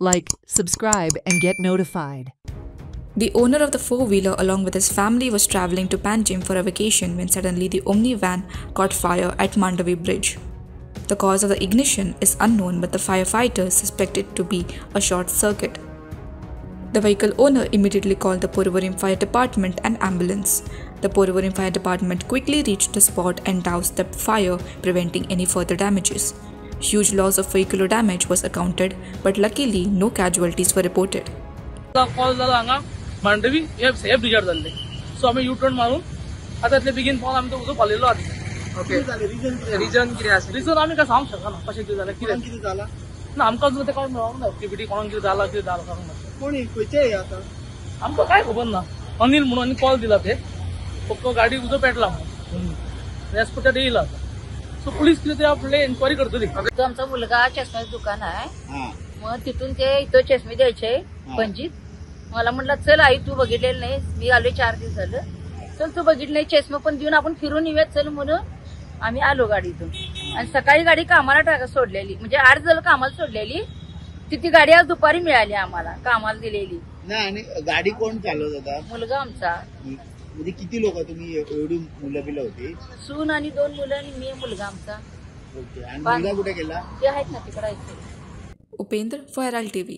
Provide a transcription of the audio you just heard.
Like, subscribe, and get notified. The owner of the four-wheeler along with his family was traveling to Panjim for a vacation when suddenly the Omni van caught fire at Mandavi Bridge. The cause of the ignition is unknown, but the firefighters suspect it to be a short circuit. The vehicle owner immediately called the Porvorim Fire Department and ambulance. The Porvorim Fire Department quickly reached the spot and doused the fire, preventing any further damages. Huge loss of vehicular damage was accounted, but luckily no casualties were reported. Call झाला हांगा मांडवी हे brigade जाल्ले so आमी U turn मारून आता इतले बेगीन पावन आमी तो उजो पालेलो आसा ओके रिजन कितें आसा रिजन आमी काय सांगूंक शकना कशें कितें जालें कितें जाला ना आमकां जो ते कोण मेळोंक ना एक्टिविटी कोणाक कितें जाला सांगूंक ना कोणी खंयचे आतां आमकां काय खबर ना अनिल म्हणून कॉल दिला ते फक्त गाडी उजो पेटला म्हणून रेस्पोर्टार येयला सो पुलीस कितें ते आपले एन्क्वायरी करतली तो आमचा मुलगा चष्म्याचं दुकान आहे मग तिथून ते इथं चष्मे द्यायचे पणजीत मला म्हटलं चल आई तू बघितलेलं नाही मी आलोय 4 दिवस झालं चल तू बघितलं नाही चष्मा पण देऊन आपण फिरून येऊयात चल म्हणून आम्ही आलो गाडीतून आणि सकाळी गाडी कामाला सोडलेली म्हणजे 8 झालं कामाला सोडलेली ती गाडी आज दुपारी मिळाली आम्हाला कामाला दिलेली नाही आणि गाडी कोण चालवत होता मुलगा आमचा म्हणजे किती लोक तुम्ही एवढी मुलं बिलं होती सून आणि 2 मुलं आणि मी मुलगा आमचा ओके आणि मुलगा कुठे गेला ते आहेत ना तिकडे Upendra for Herald TV.